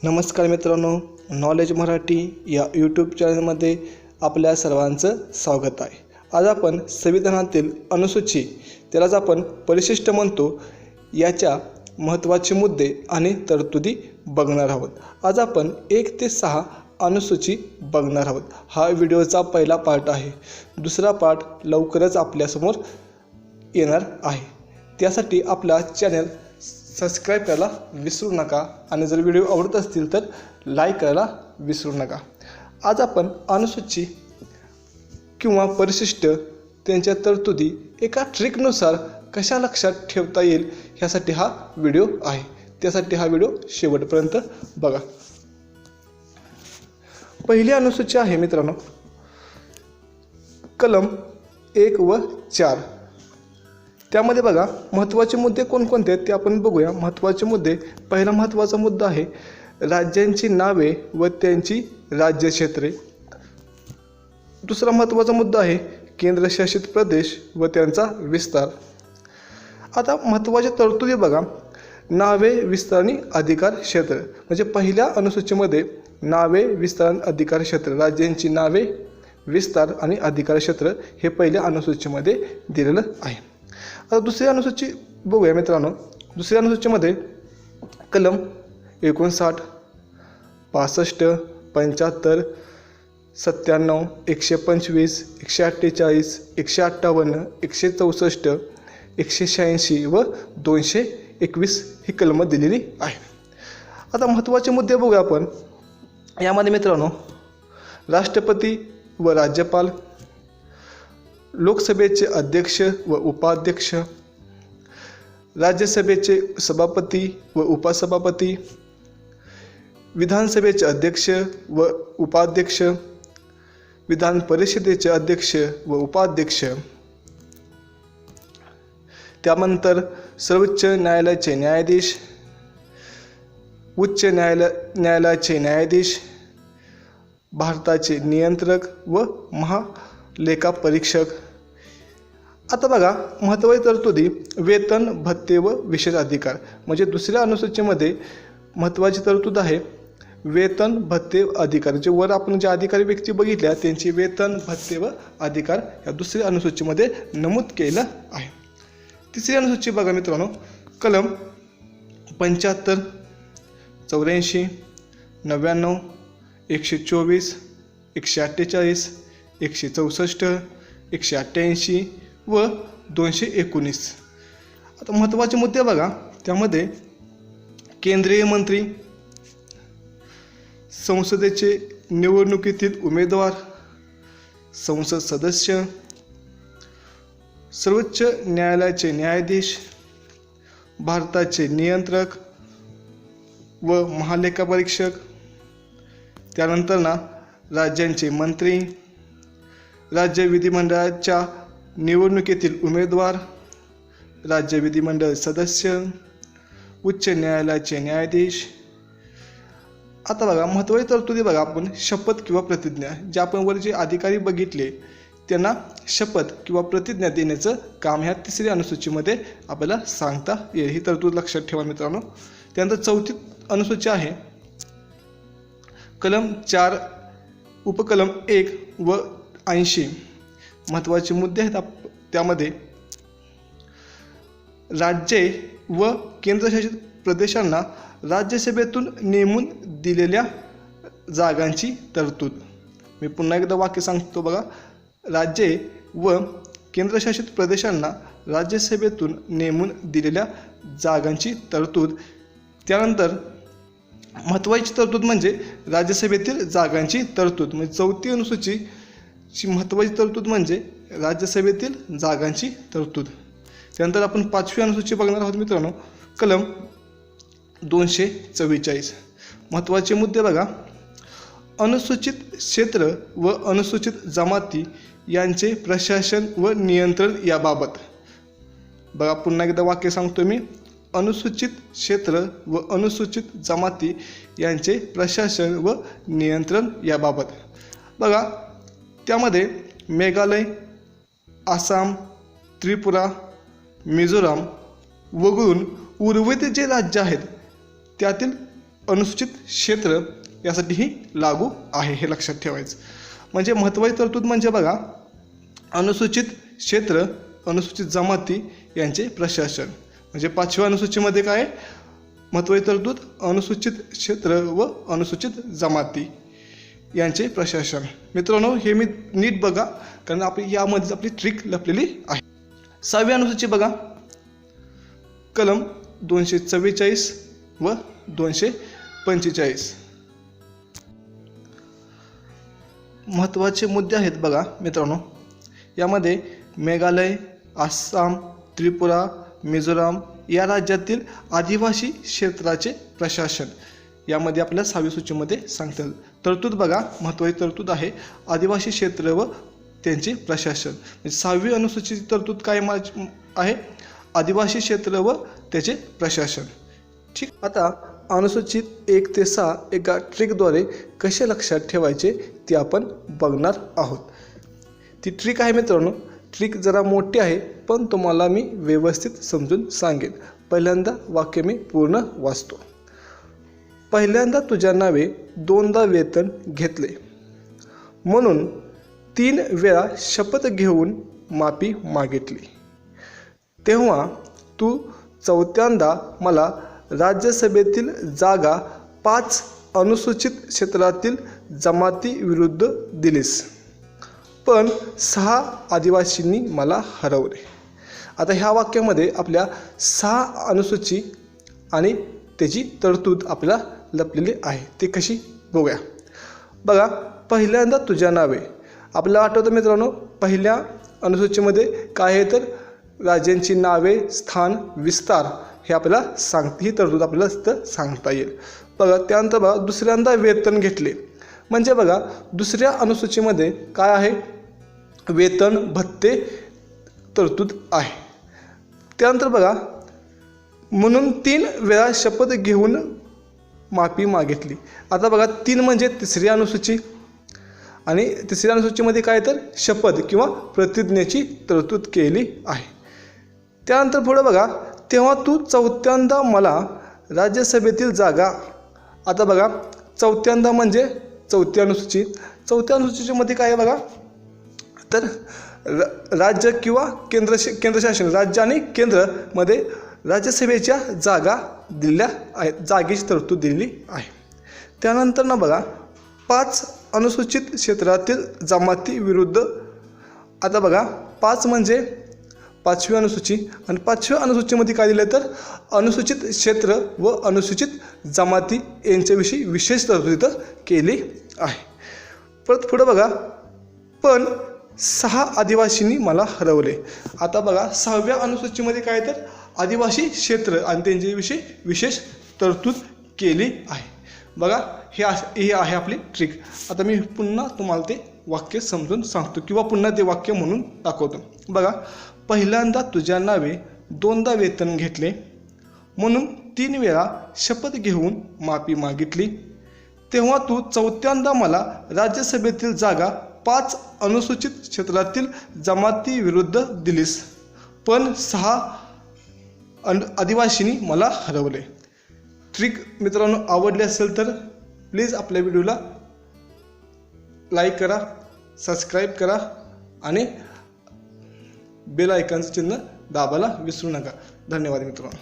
नमस्कार मित्रांनो, नॉलेज मराठी या यूट्यूब चॅनलमध्ये आपल्या सर्वांचं स्वागत आहे। आज आपण संविधानातील अनुसूची, त्यालाच आपण परिशिष्ट म्हणतो, याच्या महत्त्वाचे मुद्दे आणि तरतुदी बघणार आहोत। आज आपण 1 ते 6 अनुसूची बघणार आहोत। हा व्हिडिओचा पहिला पार्ट आहे। दुसरा पार्ट लवकरच आपल्यासमोर येणार आहे। त्यासाठी आपला चॅनल सबस्क्राइब करायला विसरू नका आणि जर व्हिडिओ आवडत असतील तर लाईक करायला विसरू नका। आज आपण अनुसूची किंवा परिशिष्ट, त्यांच्या तरतुदी एका ट्रिकनुसार कशा लक्षात ठेवता येईल ह्यासाठी हा व्हिडिओ आहे। त्यासाठी हा व्हिडिओ शेवटपर्यंत बघा। पहिली अनुसूची आहे मित्रांनो, कलम 1 व 4। त्यामध्ये बघा महत्त्वाचे मुद्दे कोणकोणते आहेत ते आपण बघूया। महत्त्वाचे मुद्दे, पहिला महत्त्वाचा मुद्दा आहे राज्यांची नावे व त्यांची राज्यक्षेत्रे। दुसरा महत्त्वाचा मुद्दा आहे केंद्रशासित प्रदेश व त्यांचा विस्तार। आता महत्त्वाच्या तरतुदी बघा, नावे, विस्तार आणि अधिकार क्षेत्र। म्हणजे पहिल्या अनुसूचीमध्ये नावे, विस्तार आणि अधिकार क्षेत्र, राज्यांची नावे, विस्तार आणि अधिकार क्षेत्र हे पहिल्या अनुसूचीमध्ये दिलेलं आहे। आता दुसरी अनुसूची बघूया मित्रांनो। दुसऱ्या अनुसूचीमध्ये कलम 59, 65, 75, 97, 125, 148, 158, 164, 186 व 221 ही कलमं दिलेली आहे। आता महत्त्वाचे मुद्दे बघूया आपण। यामध्ये मित्रांनो राष्ट्रपती व राज्यपाल, लोकसभेचे अध्यक्ष व उपाध्यक्ष, राज्यसभेचे सभापती व उपसभापती, विधानसभेचे अध्यक्ष व उपाध्यक्ष, विधान परिषदेचे अध्यक्ष व उपाध्यक्ष, त्यानंतर सर्वोच्च न्यायालयाचे न्यायाधीश, उच्च न्यायालयाचे न्यायाधीश, भारताचे नियंत्रक व महालेखापरीक्षक। आता बघा महत्त्वाची तरतुदी, वेतन, भत्ते व विशेष अधिकार। म्हणजे दुसऱ्या अनुसूचीमध्ये महत्त्वाची तरतूद आहे वेतन, भत्ते, अधिकार। जे वर आपण ज्या अधिकारी व्यक्ती बघितल्या त्यांची वेतन, भत्ते व अधिकार या दुसऱ्या अनुसूचीमध्ये नमूद केलं आहे। तिसरी अनुसूची बघा मित्रांनो, कलम 75, 84, 99, 124, 148, 164, 188 व 219। आता महत्त्वाचे मुद्दे बघा, त्यामध्ये केंद्रीय मंत्री, संसदेचे निवडणुकीतील उमेदवार, संसद सदस्य, सर्वोच्च न्यायालयाचे न्यायाधीश, भारताचे नियंत्रक व महालेखापरीक्षक, त्यानंतर राज्यांचे मंत्री, राज्य विधिमंडळाच्या निवडणुकीतील उमेदवार, राज्य विधिमंडळ सदस्य, उच्च न्यायालयाचे न्यायाधीश। आता बघा महत्त्वाची तरतुदी बघा आपण, शपथ किंवा प्रतिज्ञा। जे आपण वर जे अधिकारी बघितले त्यांना शपथ किंवा प्रतिज्ञा देण्याचं काम ह्या तिसऱ्या अनुसूचीमध्ये आपल्याला सांगता येईल। ही तरतूद लक्षात ठेवा मित्रांनो। त्यानंतर चौथी अनुसूची आहे कलम 4, उपकलम 1 व 80। महत्त्वाचे मुद्दे आहेत त्यामध्ये राज्ये व केंद्रशासित प्रदेशांना राज्यसभेतून नेमून दिलेल्या जागांची तरतूद। मी पुन्हा एकदा वाक्य सांगतो बघा, राज्ये व केंद्रशासित प्रदेशांना राज्यसभेतून नेमून दिलेल्या जागांची तरतूद। त्यानंतर महत्त्वाची तरतूद म्हणजे राज्यसभेतील जागांची तरतूद। म्हणजे चौथी अनुसूचीची महत्त्वाची तरतूद म्हणजे राज्यसभेतील जागांची तरतूद। त्यानंतर आपण 5वी अनुसूची बघणार आहोत मित्रांनो, कलम 244। महत्त्वाचे मुद्दे बघा, अनुसूचित क्षेत्र व अनुसूचित जमाती यांचे प्रशासन व नियंत्रण याबाबत। बघा पुन्हा एकदा वाक्य सांगतो मी, अनुसूचित क्षेत्र व अनुसूचित जमाती यांचे प्रशासन व नियंत्रण याबाबत। बघा त्यामध्ये मेघालय, आसाम, त्रिपुरा, मिझोराम वगळून उर्वरित जे राज्य आहेत त्यातील अनुसूचित क्षेत्र यासाठीही लागू आहे, हे लक्षात ठेवायचं. म्हणजे महत्त्वाची तरतूद म्हणजे बघा अनुसूचित क्षेत्र, अनुसूचित जमाती यांचे प्रशासन. म्हणजे 5व्या अनुसूचीमध्ये काय महत्त्वाची तरतूद, अनुसूचित क्षेत्र व अनुसूचित जमाती यांचे प्रशासन. मित्रांनो हे मी नीट बघा, कारण आपली यामध्ये आपली ट्रिक लपलेली आहे. 6वी अनुसूची बघा, कलम 244 व 245. महत्त्वाचे मुद्दे आहेत बघा मित्रांनो. यामध्ये मेघालय, आसाम, त्रिपुरा, मिझोराम या राज्यातील आदिवासी क्षेत्राचे प्रशासन यामध्ये आपल्या 6वी सूचीमध्ये सांगता येईल. तरतूद बघा महत्त्वाची तरतूद आहे आदिवासी क्षेत्र व त्यांचे प्रशासन. म्हणजे 6वी अनुसूचीची तरतूद काय आहे, आदिवासी क्षेत्र व त्याचे प्रशासन. ठीक. आता अनुसूचित 1 ते 6 एका ट्रिकद्वारे कसे लक्षात ठेवायचे ते आपण बघणार आहोत. ती ट्रिक आहे मित्रांनो, ट्रिक जरा मोठी आहे पण तुम्हाला मी व्यवस्थित समजून सांगेन. पहिल्यांदा वाक्य मी पूर्ण वाचतो. पहिल्यांदा तुझ्या नावे 2दा वेतन घेतले म्हणून 3 वेळा शपथ घेऊन माफी मागितली. तेव्हा तू 4थ्यांदा मला राज्यसभेतील जागा 5 अनुसूचित क्षेत्रातील जमाती विरुद्ध दिलीस, पण 6 आदिवासींनी मला हरवले. आता ह्या वाक्यामध्ये आपल्या 6 अनुसूची आणि त्याची तरतूद आपल्याला लपलेली आहे. ती कशी बघूया. बघा पहिल्यांदा तुझ्या नावे, आपल्याला आठवतं मित्रांनो पहिल्या अनुसूचीमध्ये काय आहे तर राज्यांची नावे, स्थान, विस्तार हे आपल्याला ही तरतूद आपल्याला सांगता येईल. बघा त्यानंतर बघा दुसऱ्यांदा वेतन घेतले, म्हणजे बघा दुसऱ्या अनुसूचीमध्ये काय आहे, वेतन भत्ते तरतूद आहे. त्यानंतर बघा म्हणून 3 वेळा शपथ घेऊन माफी मागितली. आता बघा 3 म्हणजे तिसरी अनुसूची आणि तिसऱ्या अनुसूचीमध्ये काय तर शपथ किंवा प्रतिज्ञेची तरतूद केली आहे. त्यानंतर पुढे बघा तेव्हा तू 4थ्यांदा मला राज्यसभेतील जागा. आता बघा 4थ्यांदा म्हणजे 4थी अनुसूची. 4थ्या अनुसूचीमध्ये काय आहे बघा तर राज्य किंवा केंद्रशासन, राज्य आणि केंद्रमध्ये राज्यसभेच्या जागा दिलेल्या आहेत, जागेची तरतूद दिलेली आहे. त्यानंतर ना बघा 5 अनुसूचित क्षेत्रातील जमाती विरुद्ध. आता बघा 5 म्हणजे 5वी अनुसूची आणि 5व्या अनुसूचीमध्ये काय दिलं तर अनुसूचित क्षेत्र व अनुसूचित जमाती यांच्याविषयी विशेष तरतूद इथं केली आहे. परत पुढं बघा पण 6 आदिवासींनी मला हरवले. आता बघा 6व्या अनुसूचीमध्ये काय तर आदिवासी क्षेत्र आणि त्यांच्याविषयी विशेष तरतूद केली आहे. बघा हे आहे आपली ट्रिक. आता मी पुन्हा तुम्हाला ते वाक्य समजून सांगतो किंवा पुन्हा ते वाक्य म्हणून दाखवतो. बघा पहिल्यांदा तुझ्या नावे 2दा वेतन घेतले म्हणून 3 वेळा शपथ घेऊन माफी मागितली. तेव्हा तू 4थ्यांदा मला राज्यसभेतील जागा 5 अनुसूचित क्षेत्रातील जमाती विरुद्ध दिलीस, पण 6 आदिवासींनी मला हरवले. ट्रिक मित्रांनो आवडली असेल तर प्लीज आपल्या व्हिडिओला लाईक करा, सबस्क्राईब करा आणि बेल आयकॉनचं चिन्ह दाबायला विसरू नका. धन्यवाद मित्रांनो.